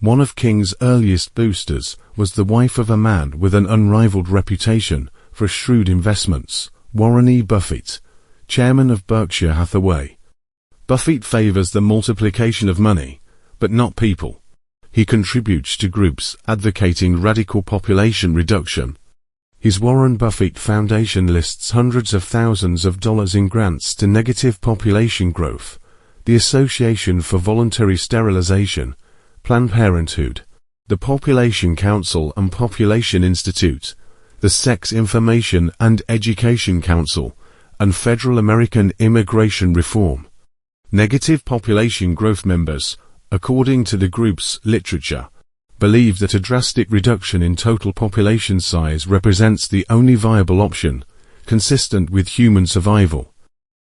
One of King's earliest boosters was the wife of a man with an unrivaled reputation for shrewd investments, Warren E. Buffett, chairman of Berkshire Hathaway. Buffett favors the multiplication of money, but not people. He contributes to groups advocating radical population reduction. His Warren Buffett Foundation lists hundreds of thousands of dollars in grants to negative population growth, the Association for Voluntary Sterilization, Planned Parenthood, the Population Council and Population Institute, the Sex Information and Education Council, and Federal American Immigration Reform. Negative population growth members, according to the group's literature, believe that a drastic reduction in total population size represents the only viable option, consistent with human survival.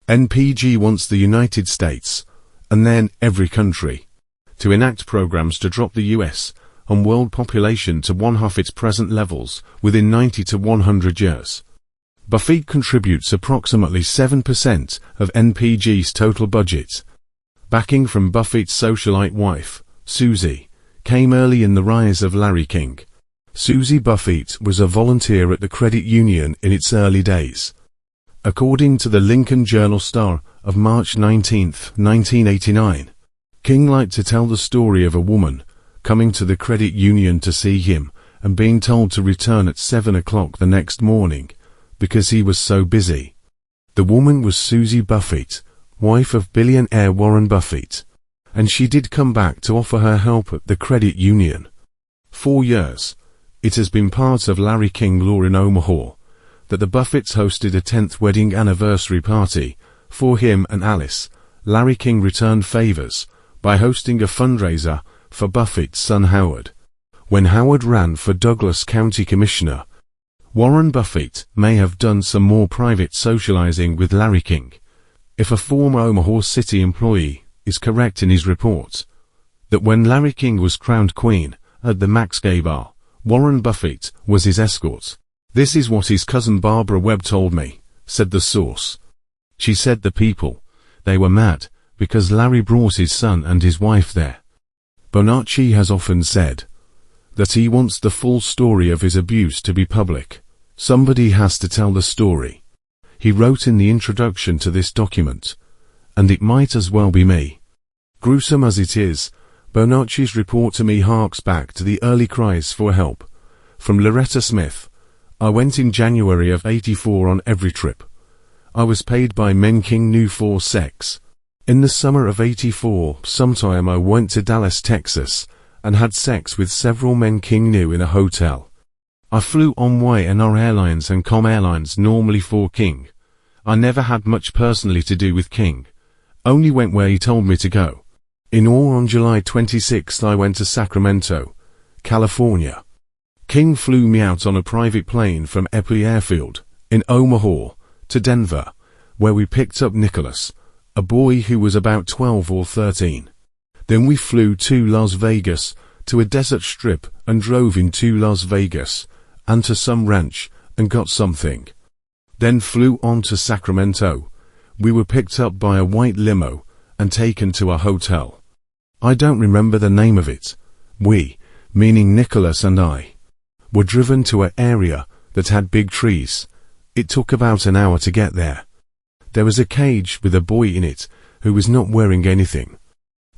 NPG wants the United States, and then every country, to enact programs to drop the US and world population to one-half its present levels within 90 to 100 years. Buffett contributes approximately 7% of NPG's total budget. Backing from Buffett's socialite wife, Susie, came early in the rise of Larry King. Susie Buffett was a volunteer at the credit union in its early days. According to the Lincoln Journal-Star of March 19, 1989, King liked to tell the story of a woman coming to the credit union to see him and being told to return at 7 o'clock the next morning because he was so busy. The woman was Susie Buffett, wife of billionaire Warren Buffett, and she did come back to offer her help at the credit union. 4 years. It has been part of Larry King law in Omaha that the Buffetts hosted a 10th wedding anniversary party for him and Alice. Larry King returned favors by hosting a fundraiser for Buffett's son Howard. When Howard ran for Douglas County Commissioner, Warren Buffett may have done some more private socializing with Larry King. If a former Omaha City employee is correct in his report that when Larry King was crowned queen at the Max Gay Bar, Warren Buffett was his escort. This is what his cousin Barbara Webb told me, said the source. She said the people, they were mad because Larry brought his son and his wife there. Bonacci has often said that he wants the full story of his abuse to be public. Somebody has to tell the story. He wrote in the introduction to this document, and it might as well be me. Gruesome as it is, Bonacci's report to me harks back to the early cries for help. From Loretta Smith, I went in January of '84 on every trip. I was paid by men King knew for sex. In the summer of '84, sometime I went to Dallas, Texas, and had sex with several men King knew in a hotel. I flew on YNR Airlines and Com Airlines normally for King. I never had much personally to do with King. Only went where he told me to go. In all, on July 26th I went to Sacramento, California. King flew me out on a private plane from Eppley Airfield, in Omaha, to Denver, where we picked up Nicholas, a boy who was about 12 or 13. Then we flew to Las Vegas, to a desert strip, and drove into Las Vegas, and to some ranch, and got something. Then flew on to Sacramento. We were picked up by a white limo, and taken to a hotel. I don't remember the name of it. We, meaning Nicholas and I, were driven to an area that had big trees. It took about an hour to get there. There was a cage with a boy in it, who was not wearing anything.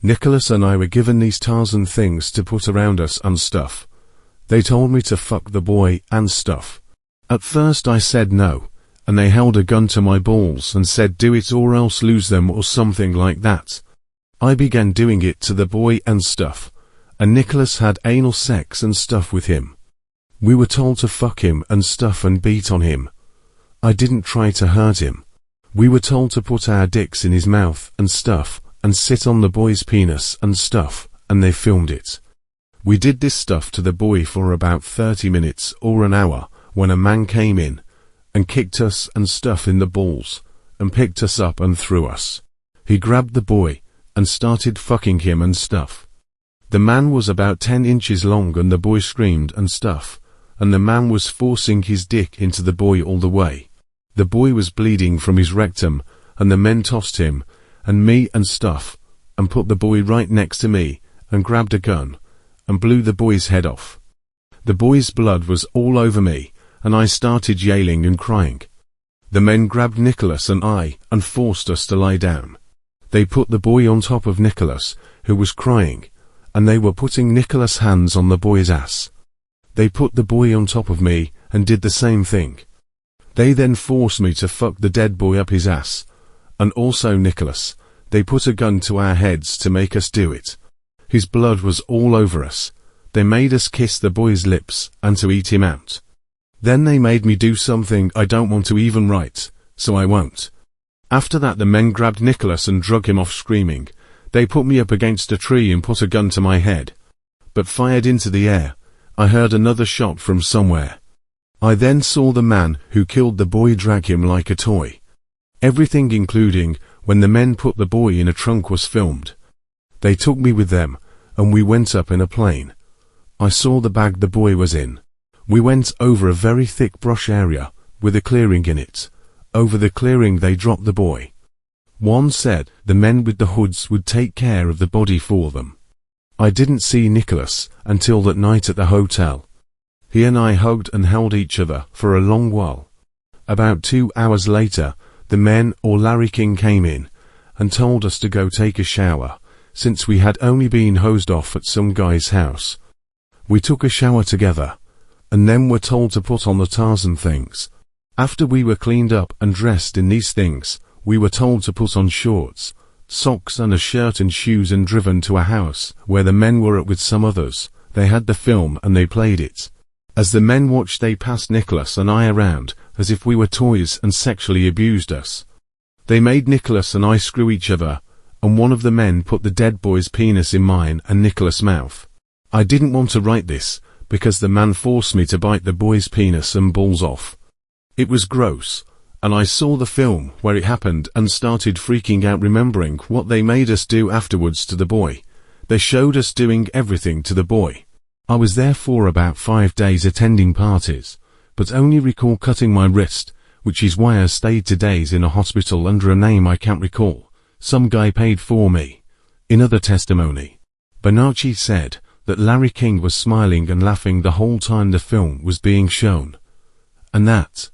Nicholas and I were given these Tarzan things to put around us and stuff. They told me to fuck the boy and stuff. At first I said no, and they held a gun to my balls and said do it or else lose them or something like that. I began doing it to the boy and stuff, and Nicholas had anal sex and stuff with him. We were told to fuck him and stuff and beat on him. I didn't try to hurt him. We were told to put our dicks in his mouth and stuff, and sit on the boy's penis and stuff, and they filmed it. We did this stuff to the boy for about 30 minutes or an hour when a man came in and kicked us and stuff in the balls and picked us up and threw us. He grabbed the boy and started fucking him and stuff. The man was about 10 inches long and the boy screamed and stuff, and the man was forcing his dick into the boy all the way. The boy was bleeding from his rectum, and the men tossed him and me and stuff, and put the boy right next to me, and grabbed a gun, and blew the boy's head off. The boy's blood was all over me, and I started yelling and crying. The men grabbed Nicholas and I and forced us to lie down. They put the boy on top of Nicholas, who was crying, and they were putting Nicholas' hands on the boy's ass. They put the boy on top of me and did the same thing. They then forced me to fuck the dead boy up his ass, and also Nicholas. They put a gun to our heads to make us do it. His blood was all over us. They made us kiss the boy's lips and to eat him out. Then they made me do something I don't want to even write, so I won't. After that the men grabbed Nicholas and drug him off screaming. They put me up against a tree and put a gun to my head, but fired into the air. I heard another shot from somewhere. I then saw the man who killed the boy drag him like a toy. Everything, including when the men put the boy in a trunk, was filmed. They took me with them, and we went up in a plane. I saw the bag the boy was in. We went over a very thick brush area, with a clearing in it. Over the clearing they dropped the boy. One said the men with the hoods would take care of the body for them. I didn't see Nicholas until that night at the hotel. He and I hugged and held each other for a long while. About 2 hours later, the men or Larry King came in and told us to go take a shower, since we had only been hosed off at some guy's house. We took a shower together, and then were told to put on the Tarzan things. After we were cleaned up and dressed in these things, we were told to put on shorts, socks and a shirt and shoes and driven to a house where the men were at with some others. They had the film and they played it. As the men watched, they passed Nicholas and I around as if we were toys and sexually abused us. They made Nicholas and I screw each other, and one of the men put the dead boy's penis in mine and Nicholas' mouth. I didn't want to write this, because the man forced me to bite the boy's penis and balls off. It was gross, and I saw the film where it happened and started freaking out, remembering what they made us do afterwards to the boy. They showed us doing everything to the boy. I was there for about 5 days attending parties, but only recall cutting my wrist, which is why I stayed 2 days in a hospital under a name I can't recall. Some guy paid for me. In other testimony, Bonacci said that Larry King was smiling and laughing the whole time the film was being shown, and that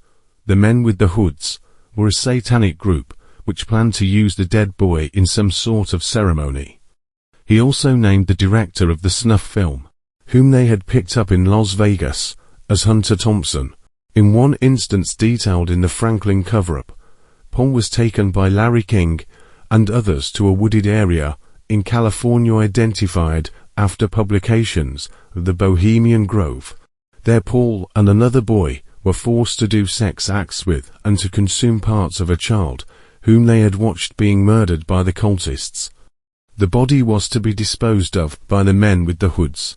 the men with the hoods were a satanic group which planned to use the dead boy in some sort of ceremony. He also named the director of the Snuff film, whom they had picked up in Las Vegas, as Hunter Thompson. In one instance detailed in the Franklin cover-up, Paul was taken by Larry King and others to a wooded area in California identified after publications of the Bohemian Grove. There Paul and another boy were forced to do sex acts with and to consume parts of a child whom they had watched being murdered by the cultists. The body was to be disposed of by the men with the hoods.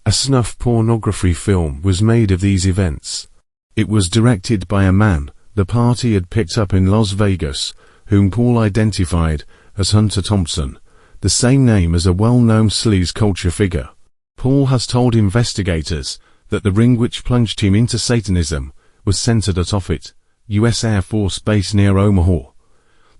A snuff pornography film was made of these events. It was directed by a man the party had picked up in Las Vegas, whom Paul identified as Hunter Thompson, the same name as a well-known sleaze culture figure. Paul has told investigators that the ring which plunged him into Satanism was centered at Offutt, U.S. Air Force Base near Omaha.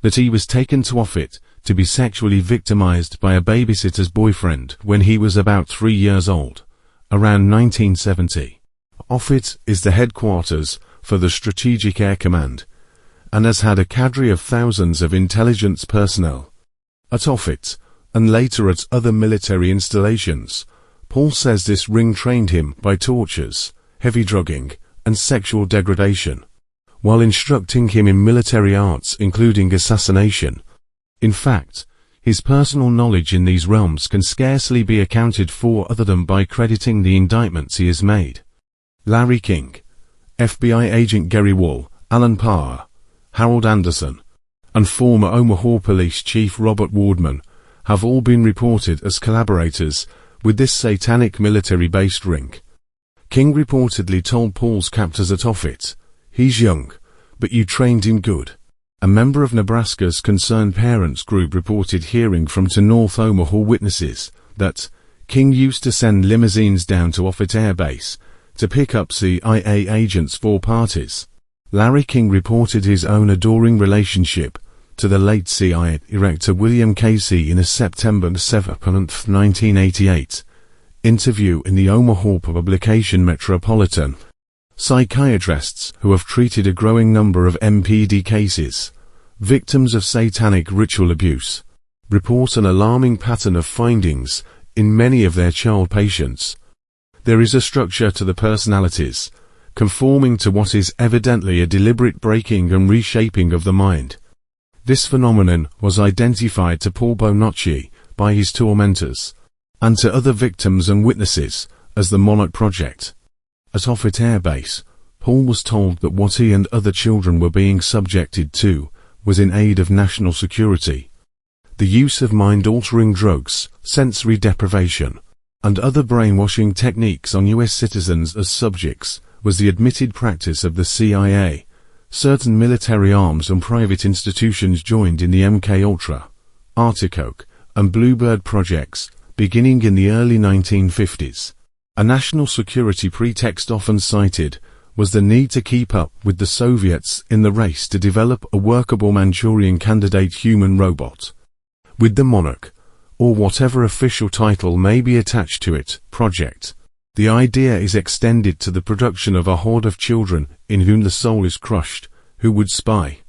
That he was taken to Offutt to be sexually victimized by a babysitter's boyfriend when he was about 3 years old, around 1970. Offutt is the headquarters for the Strategic Air Command, and has had a cadre of thousands of intelligence personnel. At Offutt, and later at other military installations, Paul says this ring trained him by tortures, heavy drugging, and sexual degradation, while instructing him in military arts including assassination. In fact, his personal knowledge in these realms can scarcely be accounted for other than by crediting the indictments he has made. Larry King, FBI agent Gary Wall, Alan Parr, Harold Anderson, and former Omaha Police Chief Robert Wardman have all been reported as collaborators with this satanic military-based ring. King reportedly told Paul's captors at Offutt, "He's young, but you trained him good." A member of Nebraska's Concerned Parents group reported hearing from two North Omaha witnesses that King used to send limousines down to Offutt Air Base to pick up CIA agents for parties. Larry King reported his own adoring relationship to the late CIA director William Casey in a September 7, 1988, interview in the 𝗖𝗆𝗶𝗶𝗶𝗴𝗏 publication Metropolitan. Psychiatrists who have treated a growing number of MPD cases, victims of satanic ritual abuse, report an alarming pattern of findings in many of their child patients. There is a structure to the personalities, conforming to what is evidently a deliberate breaking and reshaping of the mind. This phenomenon was identified to Paul Bonacci by his tormentors, and to other victims and witnesses, as the Monarch Project. At Offutt Air Base, Paul was told that what he and other children were being subjected to was in aid of national security. The use of mind-altering drugs, sensory deprivation, and other brainwashing techniques on U.S. citizens as subjects was the admitted practice of the CIA. Certain military arms and private institutions joined in the MKUltra, Artichoke, and Bluebird projects, beginning in the early 1950s. A national security pretext often cited was the need to keep up with the Soviets in the race to develop a workable Manchurian candidate human robot. With the Monarch, or whatever official title may be attached to it, project, the idea is extended to the production of a horde of children in whom the soul is crushed, who would spy,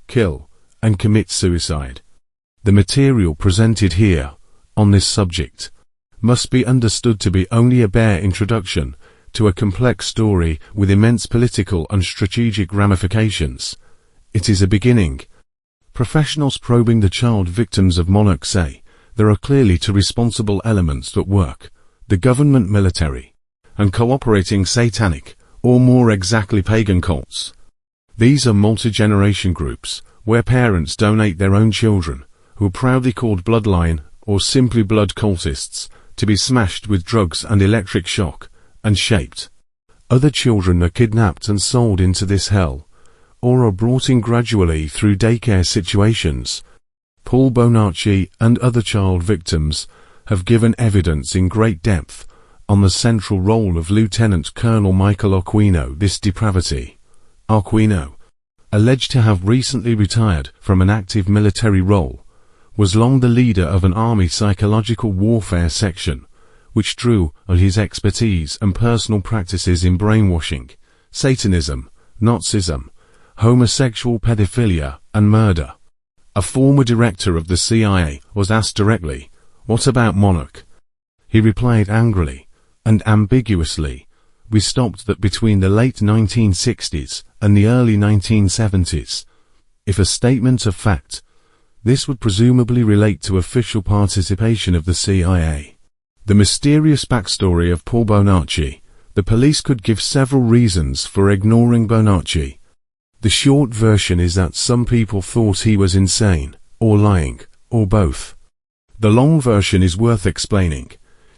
kill, and commit suicide. The material presented here, on this subject, must be understood to be only a bare introduction to a complex story with immense political and strategic ramifications. It is a beginning. Professionals probing the child victims of Monarch say there are clearly two responsible elements at work: the government military, and cooperating satanic, or more exactly pagan cults. These are multi-generation groups, where parents donate their own children, who are proudly called bloodline, or simply blood cultists, to be smashed with drugs and electric shock, and shaped. Other children are kidnapped and sold into this hell, or are brought in gradually through daycare situations. Paul Bonacci and other child victims have given evidence in great depth on the central role of Lieutenant Colonel Michael Aquino. This depravity, Aquino, alleged to have recently retired from an active military role, was long the leader of an army psychological warfare section, which drew on his expertise and personal practices in brainwashing, Satanism, Nazism, homosexual pedophilia, and murder. A former director of the CIA was asked directly, "What about Monarch?" He replied angrily and ambiguously, "We stopped that between the late 1960s and the early 1970s. If a statement of fact, this would presumably relate to official participation of the CIA." The mysterious backstory of Paul Bonacci. The police could give several reasons for ignoring Bonacci. The short version is that some people thought he was insane, or lying, or both. The long version is worth explaining,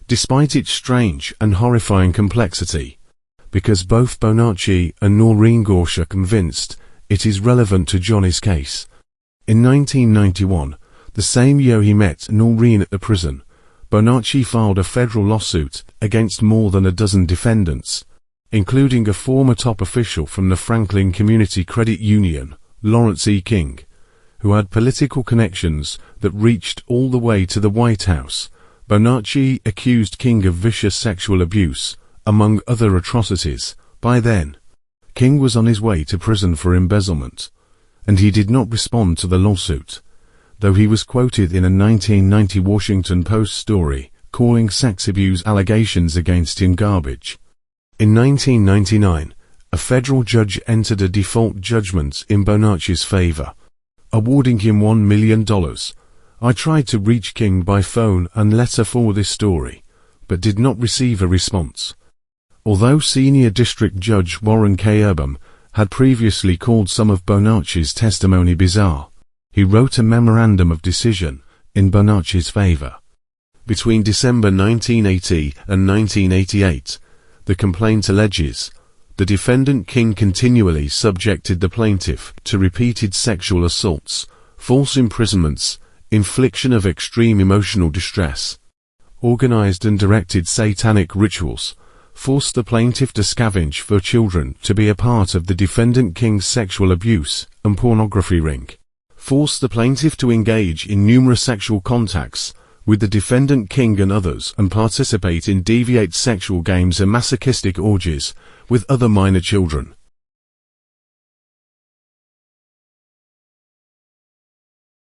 despite its strange and horrifying complexity, because both Bonacci and Noreen Gorsh are convinced it is relevant to Johnny's case. In 1991, the same year he met Noreen at the prison, Bonacci filed a federal lawsuit against more than a dozen defendants, including a former top official from the Franklin Community Credit Union, Lawrence E. King, who had political connections that reached all the way to the White House. Bonacci accused King of vicious sexual abuse, among other atrocities. By then, King was on his way to prison for embezzlement, and he did not respond to the lawsuit, though he was quoted in a 1990 Washington Post story calling sex abuse allegations against him garbage. In 1999, a federal judge entered a default judgment in Bonacci's favor, awarding him $1 million. I tried to reach King by phone and letter for this story, but did not receive a response. Although Senior District Judge Warren K. Erbam had previously called some of Bonacci's testimony bizarre, he wrote a memorandum of decision in Bonacci's favor. Between December 1980 and 1988, the complaint alleges, the defendant King continually subjected the plaintiff to repeated sexual assaults, false imprisonments, infliction of extreme emotional distress, organized and directed satanic rituals, forced the plaintiff to scavenge for children to be a part of the defendant King's sexual abuse and pornography ring, forced the plaintiff to engage in numerous sexual contacts with the defendant king and others, and participate in deviant sexual games and masochistic orgies with other minor children.